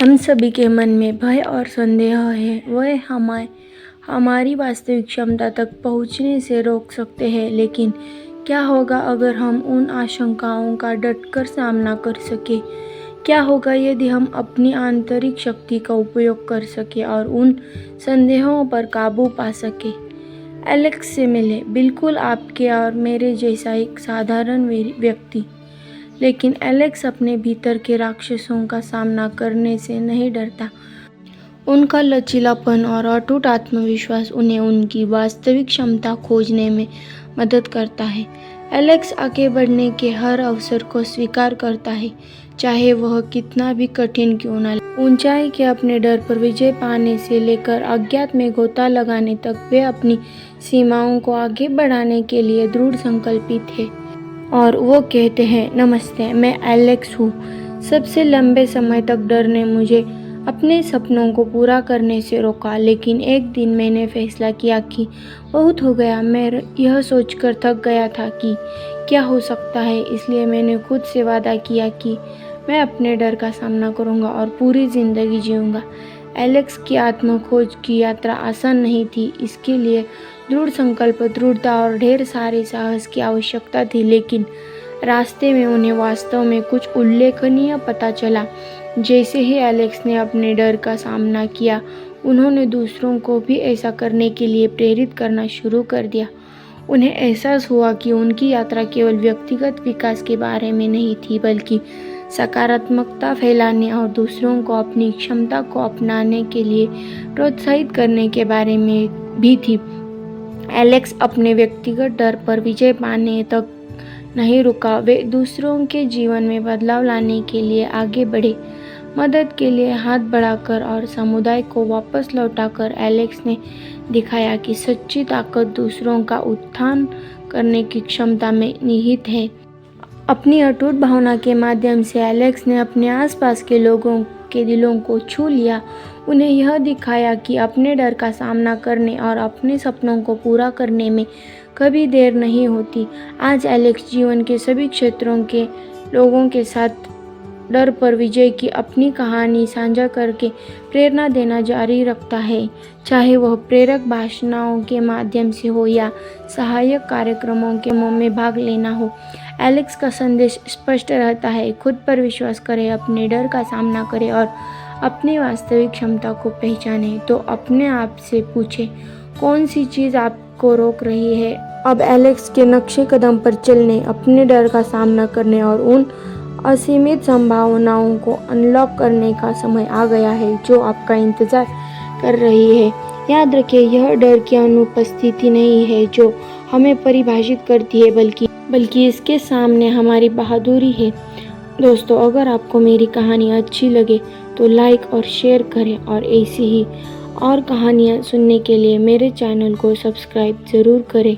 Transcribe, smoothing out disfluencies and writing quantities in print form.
हम सभी के मन में भय और संदेह है, वह हमारी वास्तविक क्षमता तक पहुंचने से रोक सकते हैं। लेकिन क्या होगा अगर हम उन आशंकाओं का डटकर सामना कर सके? क्या होगा यदि हम अपनी आंतरिक शक्ति का उपयोग कर सके और उन संदेहों पर काबू पा सके? एलेक्स से मिले, बिल्कुल आपके और मेरे जैसा एक साधारण व्यक्ति। लेकिन एलेक्स अपने भीतर के राक्षसों का सामना करने से नहीं डरता। उनका लचीलापन और अटूट आत्मविश्वास उन्हें उनकी वास्तविक क्षमता खोजने में मदद करता है। एलेक्स आगे बढ़ने के हर अवसर को स्वीकार करता है, चाहे वह कितना भी कठिन क्यों न लगे। ऊंचाई के अपने डर पर विजय पाने से लेकर अज्ञात में गोता लगाने तक वे अपनी सीमाओं को आगे बढ़ाने के लिए दृढ़ संकल्पित है। और वो कहते हैं, नमस्ते, मैं एलेक्स हूँ। सबसे लंबे समय तक डर ने मुझे अपने सपनों को पूरा करने से रोका, लेकिन एक दिन मैंने फैसला किया कि बहुत हो गया। मैं यह सोचकर थक गया था कि क्या हो सकता है, इसलिए मैंने खुद से वादा किया कि मैं अपने डर का सामना करूँगा और पूरी जिंदगी जीऊँगा। एलेक्स की आत्मखोज की यात्रा आसान नहीं थी। इसके लिए दृढ़ संकल्प, दृढ़ता और ढेर सारे साहस की आवश्यकता थी। लेकिन रास्ते में उन्हें वास्तव में कुछ उल्लेखनीय पता चला। जैसे ही एलेक्स ने अपने डर का सामना किया, उन्होंने दूसरों को भी ऐसा करने के लिए प्रेरित करना शुरू कर दिया। उन्हें एहसास हुआ कि उनकी यात्रा केवल व्यक्तिगत विकास के बारे में नहीं थी, बल्कि सकारात्मकता फैलाने और दूसरों को अपनी क्षमता को अपनाने के लिए प्रोत्साहित करने के बारे में भी थी। एलेक्स अपने व्यक्तिगत डर पर विजय पाने तक नहीं रुका। वे दूसरों के जीवन में बदलाव लाने के लिए आगे बढ़े। मदद के लिए हाथ बढ़ाकर और समुदाय को वापस लौटाकर एलेक्स ने दिखाया कि सच्ची ताकत दूसरों का उत्थान करने की क्षमता में निहित है। अपनी अटूट भावना के माध्यम से एलेक्स ने अपने आसपास के लोगों के दिलों को छू लिया। उन्हें यह दिखाया कि अपने डर का सामना करने और अपने सपनों को पूरा करने में कभी देर नहीं होती। आज एलेक्स जीवन के सभी क्षेत्रों के लोगों के साथ डर पर विजय की अपनी कहानी साझा करके प्रेरणा देना जारी रखता है, चाहे वह प्रेरक भाषणों के माध्यम से हो या सहायक कार्यक्रमों के में भाग लेना हो। एलेक्स का संदेश स्पष्ट रहता है, खुद पर विश्वास करें, अपने डर का सामना करें और अपनी वास्तविक क्षमता को पहचानें। तो अपने आप से पूछें, कौन सी चीज़ आपको रोक रही है? अब एलेक्स के नक्शे कदम पर चलने, अपने डर का सामना करने और उन असीमित संभावनाओं को अनलॉक करने का समय आ गया है जो आपका इंतजार कर रही है। याद रखें, यह डर की अनुपस्थिति नहीं है जो हमें परिभाषित करती है, बल्कि इसके सामने हमारी बहादुरी है। दोस्तों, अगर आपको मेरी कहानी अच्छी लगे तो लाइक और शेयर करें और ऐसी ही और कहानियाँ सुनने के लिए मेरे चैनल को सब्सक्राइब ज़रूर करें।